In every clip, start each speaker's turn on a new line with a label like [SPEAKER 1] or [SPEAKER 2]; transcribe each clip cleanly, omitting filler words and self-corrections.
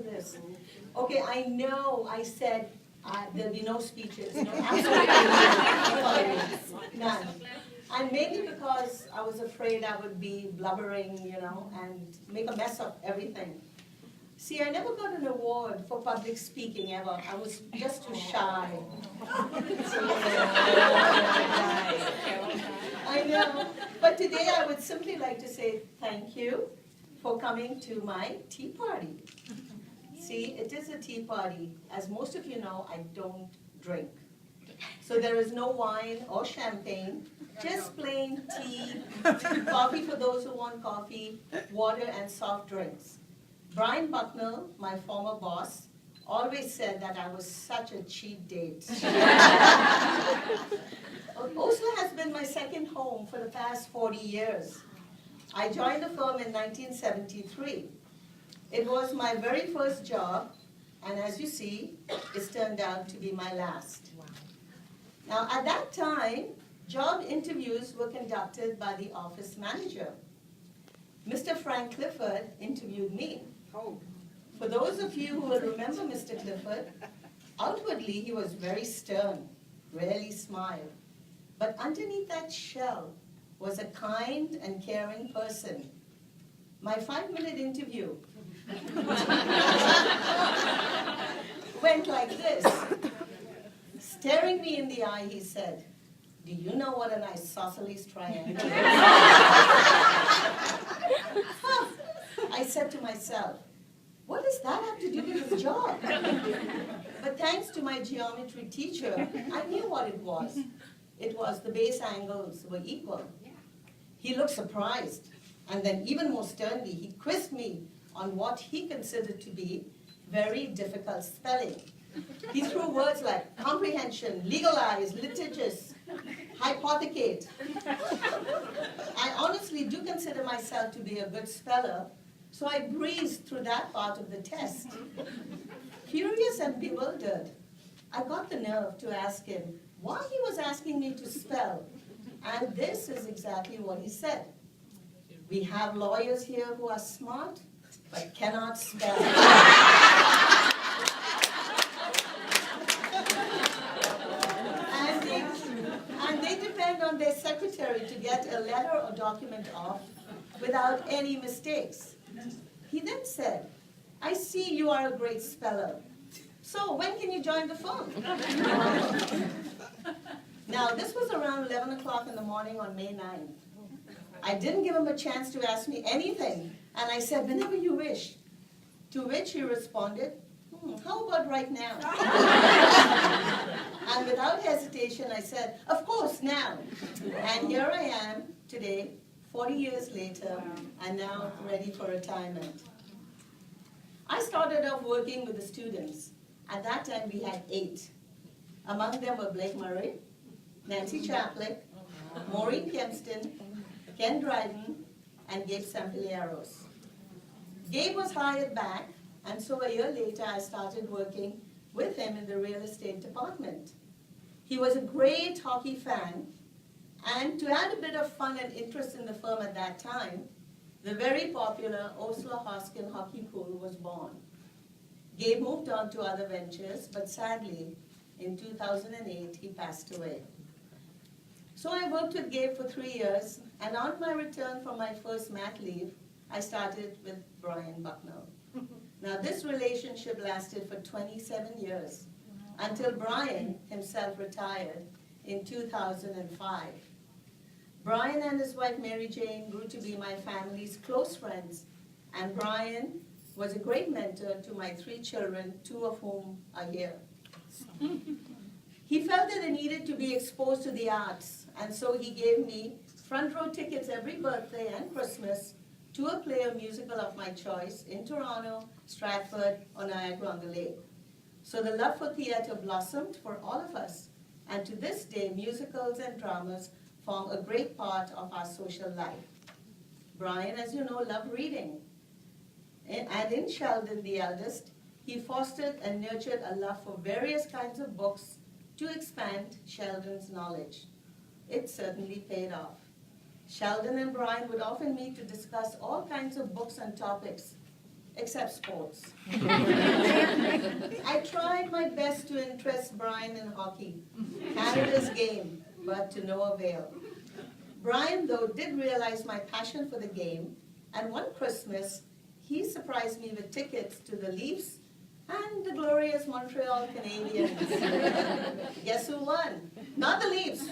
[SPEAKER 1] for this. Okay, I know I said there'll be no speeches. No, absolutely none. And mainly because I was afraid I would be blubbering, and make a mess of everything. See, I never got an award for public speaking ever. I was just too shy. I know. But today I would simply like to say thank you for coming to my tea party. See, it is a tea party. As most of you know, I don't drink. So there is no wine or champagne, just plain tea, coffee for those who want coffee, water and soft drinks. Brian Bucknell, my former boss, always said that I was such a cheap date. Osler has been my second home for the past 40 years. I joined the firm in 1973. It was my very first job, and as you see, it's turned out to be my last. Now, at that time, job interviews were conducted by the office manager. Mr. Frank Clifford interviewed me. For those of you who will remember Mr. Clifford, outwardly he was very stern, rarely smiled. But underneath that shell was a kind and caring person. My 5-minute interview went like this. Staring me in the eye, he said, "Do you know what an isosceles triangle is?" I said to myself, what does that have to do with his job? But thanks to my geometry teacher, I knew what it was. It was the base angles were equal. He looked surprised, and then even more sternly, he quizzed me on what he considered to be very difficult spelling. He threw words like comprehension, legalize, litigious, hypothecate. I honestly do consider myself to be a good speller, so I breezed through that part of the test. Curious and bewildered, I got the nerve to ask him why he was asking me to spell, and this is exactly what he said. "We have lawyers here who are smart, but cannot spell." And they depend on their secretary to get a letter or document off without any mistakes. He then said, "I see you are a great speller. So when can you join the firm?" Now, this was around 11 o'clock in the morning on May 9th. I didn't give him a chance to ask me anything, and I said, "Whenever you wish." To which he responded, "How about right now?" And without hesitation, I said, "Of course, now." And here I am today, 40 years later, and now ready for retirement. I started off working with the students. At that time, we had 8. Among them were Blake Murray, Nancy Chaplick, Maureen Kempston, Ken Dryden, and Gabe Sampillieros. Gabe was hired back, and so a year later, I started working with him in the real estate department. He was a great hockey fan, and to add a bit of fun and interest in the firm at that time, the very popular Osler Hoskin hockey pool was born. Gabe moved on to other ventures, but sadly, in 2008, he passed away. So I worked with Gabe for 3 years, and on my return from my first mat leave, I started with Brian Bucknell. Now, this relationship lasted for 27 years, until Brian himself retired in 2005. Brian and his wife Mary Jane grew to be my family's close friends, and Brian was a great mentor to my 3 children, 2 of whom are here. He felt that they needed to be exposed to the arts, and so he gave me front row tickets every birthday and Christmas to a play or musical of my choice in Toronto, Stratford, or Niagara-on-the-Lake. So the love for theater blossomed for all of us, and to this day, musicals and dramas form a great part of our social life. Brian, as you know, loved reading. And in Sheldon, the eldest, he fostered and nurtured a love for various kinds of books to expand Sheldon's knowledge. It certainly paid off. Sheldon and Brian would often meet to discuss all kinds of books and topics. except sports. I tried my best to interest Brian in hockey, Canada's game, but to no avail. Brian, though, did realize my passion for the game, and one Christmas, he surprised me with tickets to the Leafs and the glorious Montreal Canadiens. Guess who won? Not the Leafs.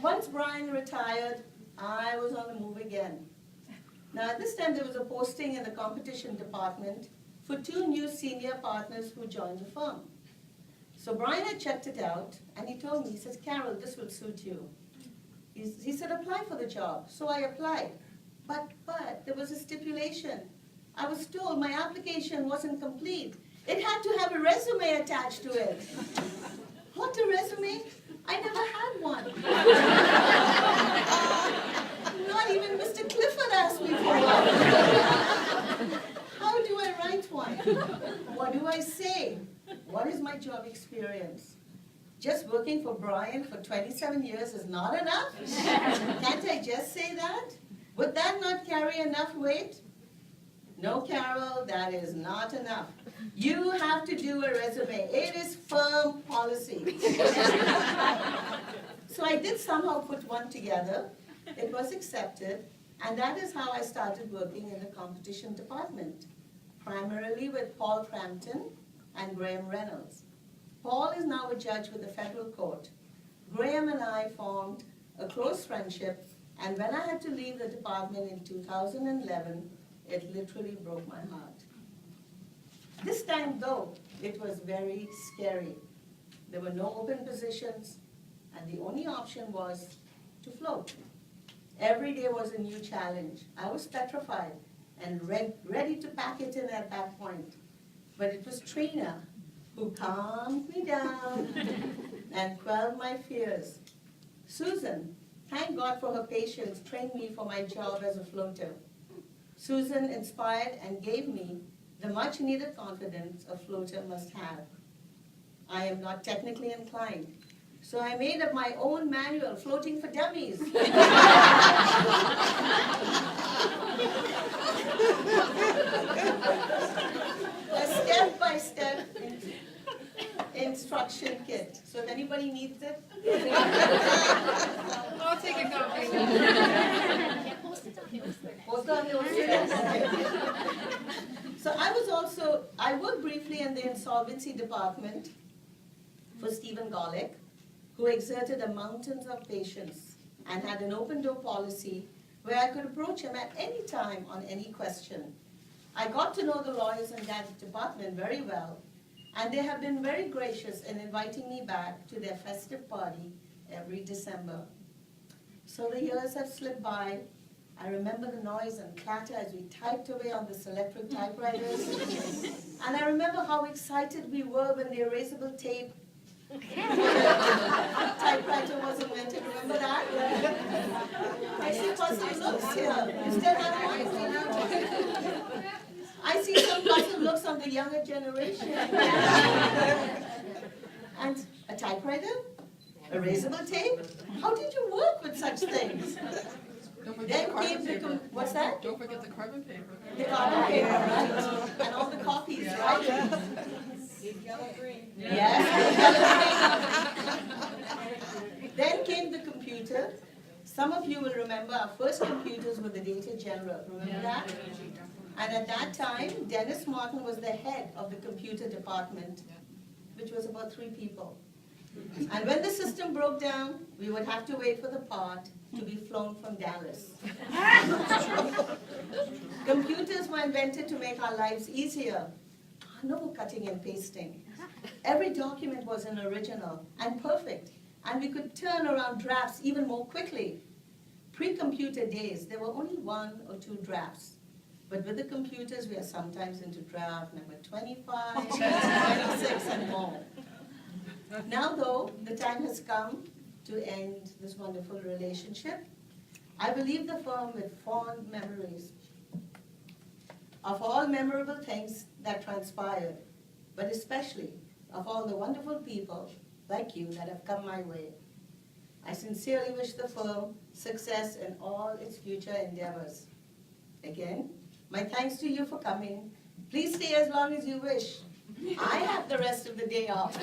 [SPEAKER 1] Once Brian retired, I was on the move again. Now at this time there was a posting in the competition department for 2 new senior partners who joined the firm. So Brian had checked it out and he told me, he says, Carol, this will suit you. He said, apply for the job. So I applied. But there was a stipulation. I was told my application wasn't complete. It had to have a resume attached to it. What, a resume? I never had one. Not even Mr. Clifford asked me for one. How do I write one? What do I say? What is my job experience? Just working for Brian for 27 years is not enough? Can't I just say that? Would that not carry enough weight? No, Carol, that is not enough. You have to do a resume. It is firm policy. So I did somehow put one together. It was accepted, and that is how I started working in the competition department, primarily with Paul Frampton and Graham Reynolds. Paul is now a judge with the federal court. Graham and I formed a close friendship, and when I had to leave the department in 2011, it literally broke my heart. This time, though, it was very scary. There were no open positions, and the only option was to float. Every day was a new challenge. I was petrified and ready to pack it in at that point. But it was Trina who calmed me down and quelled my fears. Susan, thank God for her patience, trained me for my job as a floater. Susan inspired and gave me the much needed confidence a floater must have. I am not technically inclined, so I made up my own manual, Floating for Dummies. A step-by-step instruction kit. So if anybody needs it,
[SPEAKER 2] I'll take a copy.
[SPEAKER 1] post on the So I worked briefly in the insolvency department for Stephen Golick, who exerted a mountain of patience and had an open door policy where I could approach him at any time on any question. I got to know the lawyers in that department very well, and they have been very gracious in inviting me back to their festive party every December. So the years have slipped by. I remember the noise and clatter as we typed away on the electric typewriters. And I remember how excited we were when the erasable tape typewriter was invented. Remember that? I see puzzled looks here. You still have one? I see some puzzled looks on the younger generation. And a typewriter? Erasable tape? How did you work with such things? Then came the, what's that?
[SPEAKER 2] Don't forget the carbon paper.
[SPEAKER 1] The carbon paper, right? And all the copies, right?
[SPEAKER 2] Yellow green.
[SPEAKER 1] Yes. Then came the computer. Some of you will remember our first computers were the Data General. Remember that? And at that time, Dennis Martin was the head of the computer department, which was about 3 people. And when the system broke down, we would have to wait for the part to be flown from Dallas. Computers were invented to make our lives easier. No cutting and pasting. Every document was an original and perfect, and we could turn around drafts even more quickly. Pre-computer days, there were only 1 or 2 drafts. But with the computers, we are sometimes into draft number 25, 26, and more. Now, though, the time has come to end this wonderful relationship. I believe the firm with fond memories of all memorable things that transpired, but especially of all the wonderful people like you that have come my way. I sincerely wish the firm success in all its future endeavors. Again, my thanks to you for coming. Please stay as long as you wish. I have the rest of the day off.